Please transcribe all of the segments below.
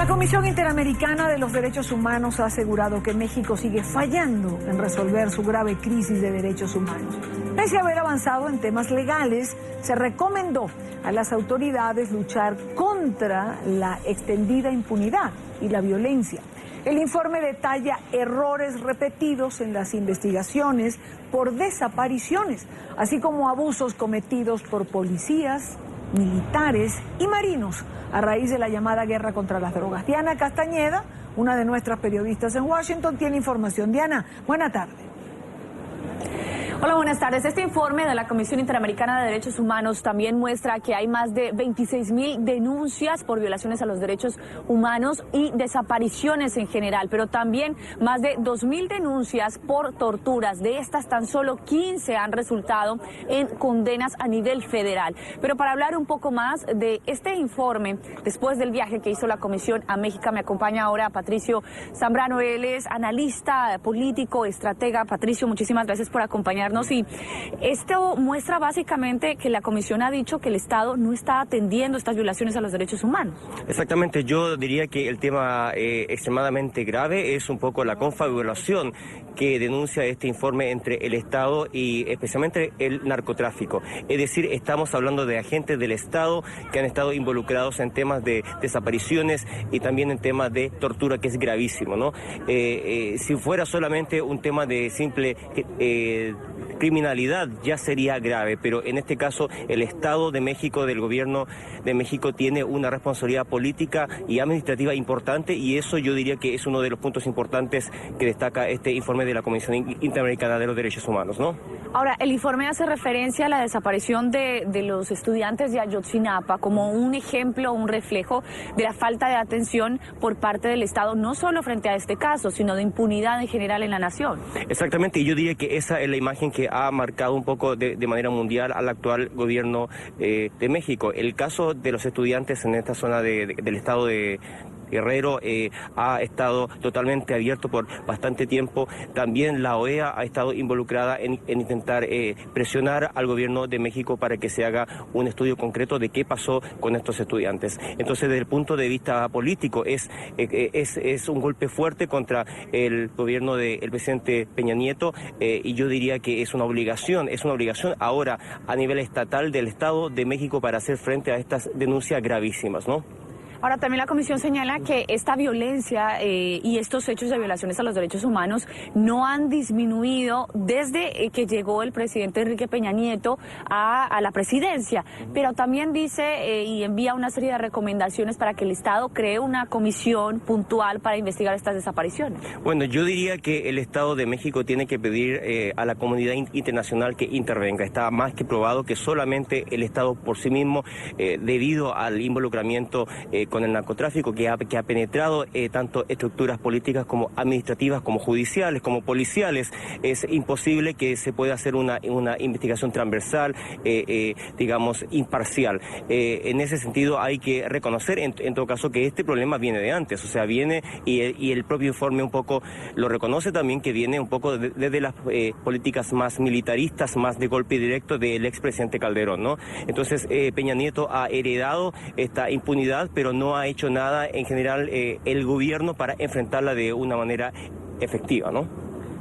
La Comisión Interamericana de los Derechos Humanos ha asegurado que México sigue fallando en resolver su grave crisis de derechos humanos. Pese a haber avanzado en temas legales, se recomendó a las autoridades luchar contra la extendida impunidad y la violencia. El informe detalla errores repetidos en las investigaciones por desapariciones, así como abusos cometidos por policías, militares y marinos a raíz de la llamada guerra contra las drogas. Diana Castañeda, una de nuestras periodistas en Washington, tiene información. Diana, buena tarde. Hola, buenas tardes. Este informe de la Comisión Interamericana de Derechos Humanos también muestra que hay más de 26,000 denuncias por violaciones a los derechos humanos y desapariciones en general, pero también más de 2,000 denuncias por torturas. De estas, tan solo 15 han resultado en condenas a nivel federal. Pero para hablar un poco más de este informe, después del viaje que hizo la Comisión a México, me acompaña ahora Patricio Zambrano. Él es analista político, estratega. Patricio, muchísimas gracias por acompañarnos. Y esto muestra básicamente que la Comisión ha dicho que el Estado no está atendiendo estas violaciones a los derechos humanos. Exactamente, yo diría que el tema extremadamente grave es un poco la confabulación que denuncia este informe entre el Estado y especialmente el narcotráfico. Es decir, estamos hablando de agentes del Estado que han estado involucrados en temas de desapariciones y también en temas de tortura, que es gravísimo, ¿no? Si fuera solamente un tema de simple criminalidad ya sería grave, pero en este caso el Estado de México, del gobierno de México, tiene una responsabilidad política y administrativa importante, y eso yo diría que es uno de los puntos importantes que destaca este informe de la Comisión Interamericana de los Derechos Humanos, ¿no? Ahora, el informe hace referencia a la desaparición de los estudiantes de Ayotzinapa como un ejemplo, un reflejo de la falta de atención por parte del Estado, no solo frente a este caso, sino de impunidad en general en la nación. Exactamente, y yo diría que esa es la imagen que ha marcado un poco de manera mundial al actual gobierno de México. El caso de los estudiantes en esta zona del estado de Guerrero ha estado totalmente abierto por bastante tiempo. También la OEA ha estado involucrada en intentar presionar al gobierno de México para que se haga un estudio concreto de qué pasó con estos estudiantes. Entonces, desde el punto de vista político, es un golpe fuerte contra el gobierno del presidente Peña Nieto, y yo diría que es una obligación ahora a nivel estatal del Estado de México para hacer frente a estas denuncias gravísimas, ¿no? Ahora, también la Comisión señala que esta violencia y estos hechos de violaciones a los derechos humanos no han disminuido desde que llegó el presidente Enrique Peña Nieto a la presidencia, pero también dice y envía una serie de recomendaciones para que el Estado cree una comisión puntual para investigar estas desapariciones. Bueno, yo diría que el Estado de México tiene que pedir a la comunidad internacional que intervenga. Está más que probado que solamente el Estado por sí mismo, debido al involucramiento con el narcotráfico que ha penetrado tanto estructuras políticas como administrativas, como judiciales, como policiales, es imposible que se pueda hacer una investigación transversal, digamos, imparcial. En ese sentido hay que reconocer en todo caso que este problema viene de antes, o sea, viene y el propio informe un poco lo reconoce también, que viene un poco desde las políticas más militaristas, más de golpe directo del expresidente Calderón, ¿no? Entonces Peña Nieto ha heredado esta impunidad, pero no ha hecho nada en general el gobierno para enfrentarla de una manera efectiva, ¿no?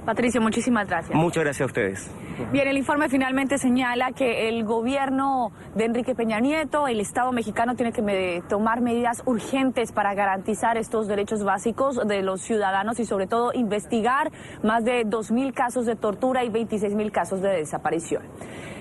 Patricio, muchísimas gracias. Muchas gracias a ustedes. Bien, el informe finalmente señala que el gobierno de Enrique Peña Nieto, el Estado mexicano, tiene que tomar medidas urgentes para garantizar estos derechos básicos de los ciudadanos y sobre todo investigar más de 2,000 casos de tortura y 26,000 casos de desaparición.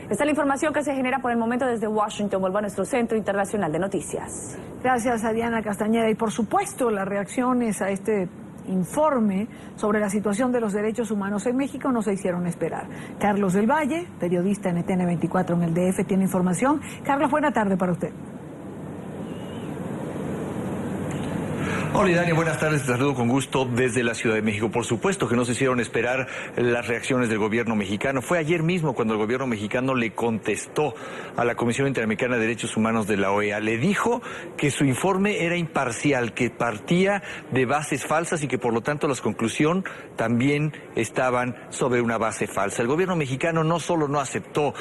Esta es la información que se genera por el momento desde Washington. Vuelvo a nuestro Centro Internacional de Noticias. Gracias a Diana Castañeda. Y por supuesto, las reacciones a este informe sobre la situación de los derechos humanos en México no se hicieron esperar. Carlos del Valle, periodista en NTN24 en el DF, tiene información. Carlos, buena tarde para usted. Hola, Dani, buenas tardes, te saludo con gusto desde la Ciudad de México. Por supuesto que no se hicieron esperar las reacciones del gobierno mexicano. Fue ayer mismo cuando el gobierno mexicano le contestó a la Comisión Interamericana de Derechos Humanos de la OEA. Le dijo que su informe era imparcial, que partía de bases falsas y que por lo tanto las conclusiones también estaban sobre una base falsa. El gobierno mexicano no solo no aceptó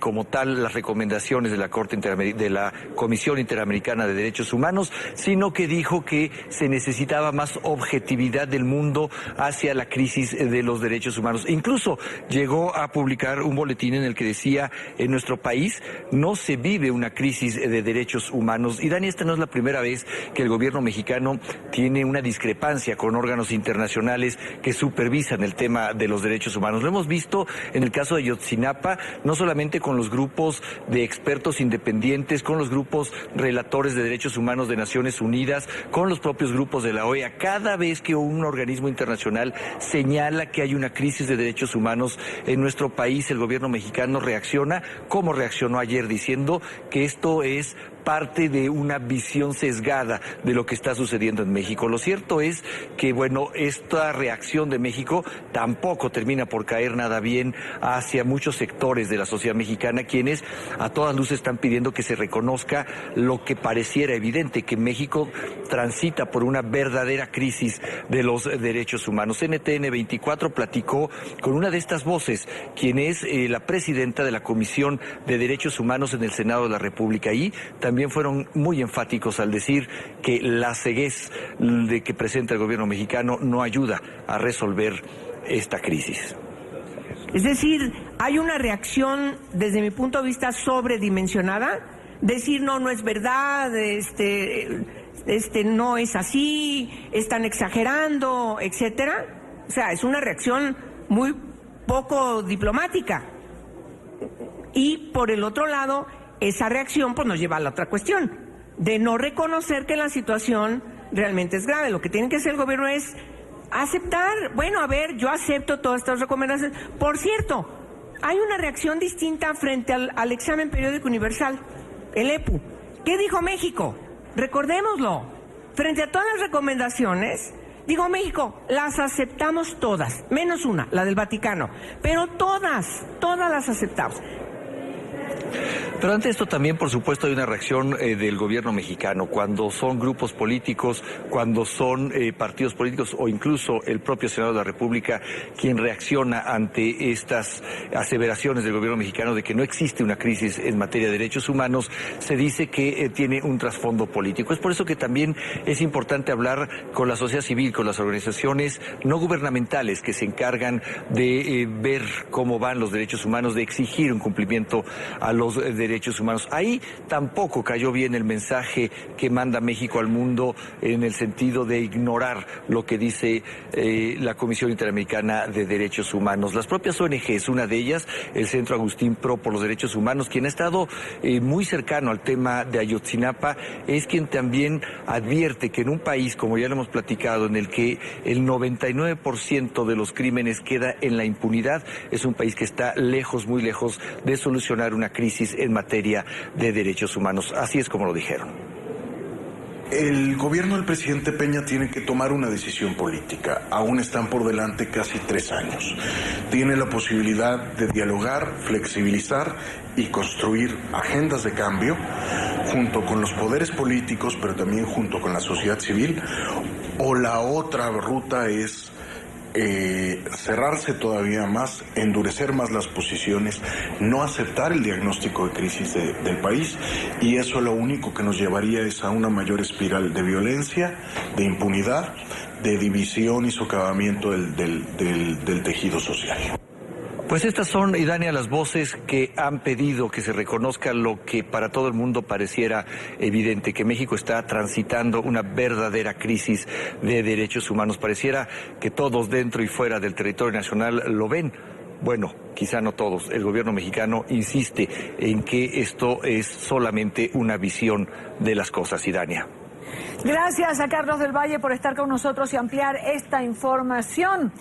como tal las recomendaciones de la Comisión Interamericana de Derechos Humanos, sino que dijo que se necesitaba más objetividad del mundo hacia la crisis de los derechos humanos. Incluso llegó a publicar un boletín en el que decía: en nuestro país no se vive una crisis de derechos humanos. Y Dani, esta no es la primera vez que el gobierno mexicano tiene una discrepancia con órganos internacionales que supervisan el tema de los derechos humanos. Lo hemos visto en el caso de Ayotzinapa, no solamente con los grupos de expertos independientes, con los grupos relatores de derechos humanos de Naciones Unidas, con los propios grupos de la OEA. Cada vez que un organismo internacional señala que hay una crisis de derechos humanos en nuestro país, el gobierno mexicano reacciona como reaccionó ayer, diciendo que esto es parte de una visión sesgada de lo que está sucediendo en México. Lo cierto es que, bueno, esta reacción de México tampoco termina por caer nada bien hacia muchos sectores de la sociedad mexicana, quienes a todas luces están pidiendo que se reconozca lo que pareciera evidente, que México transita por una verdadera crisis de los derechos humanos. NTN 24 platicó con una de estas voces, quien es la presidenta de la Comisión de Derechos Humanos en el Senado de la República, y también fueron muy enfáticos al decir que la ceguez de que presenta el gobierno mexicano no ayuda a resolver esta crisis. Es decir, hay una reacción, desde mi punto de vista, sobredimensionada. Decir no es verdad, no es así, están exagerando, etcétera. O sea, es una reacción muy poco diplomática. Y por el otro lado, esa reacción pues nos lleva a la otra cuestión, de no reconocer que la situación realmente es grave. Lo que tiene que hacer el gobierno es aceptar, bueno, a ver, yo acepto todas estas recomendaciones. Por cierto, hay una reacción distinta frente al examen periódico universal, el EPU. ¿Qué dijo México? Recordémoslo, frente a todas las recomendaciones, dijo México, las aceptamos todas, menos una, la del Vaticano, pero todas las aceptamos. Pero ante esto también, por supuesto, hay una reacción del gobierno mexicano. Cuando son grupos políticos, cuando son partidos políticos o incluso el propio Senado de la República quien reacciona ante estas aseveraciones del gobierno mexicano de que no existe una crisis en materia de derechos humanos, se dice que tiene un trasfondo político. Es por eso que también es importante hablar con la sociedad civil, con las organizaciones no gubernamentales que se encargan de ver cómo van los derechos humanos, de exigir un cumplimiento a los derechos humanos. Ahí tampoco cayó bien el mensaje que manda México al mundo en el sentido de ignorar lo que dice la Comisión Interamericana de Derechos Humanos. Las propias ONGs, una de ellas, el Centro Agustín Pro por los Derechos Humanos, quien ha estado muy cercano al tema de Ayotzinapa, es quien también advierte que en un país, como ya lo hemos platicado, en el que el 99% de los crímenes queda en la impunidad, es un país que está lejos, muy lejos de solucionar una crisis en materia de derechos humanos. Así es como lo dijeron. El gobierno del presidente Peña tiene que tomar una decisión política. Aún están por delante casi 3 años. Tiene la posibilidad de dialogar, flexibilizar y construir agendas de cambio junto con los poderes políticos, pero también junto con la sociedad civil. O la otra ruta es cerrarse todavía más, endurecer más las posiciones, no aceptar el diagnóstico de crisis del país, y eso lo único que nos llevaría es a una mayor espiral de violencia, de impunidad, de división y socavamiento del tejido social. Pues estas son, Idania, las voces que han pedido que se reconozca lo que para todo el mundo pareciera evidente, que México está transitando una verdadera crisis de derechos humanos. Pareciera que todos dentro y fuera del territorio nacional lo ven. Bueno, quizá no todos. El gobierno mexicano insiste en que esto es solamente una visión de las cosas, Idania. Gracias a Carlos del Valle por estar con nosotros y ampliar esta información.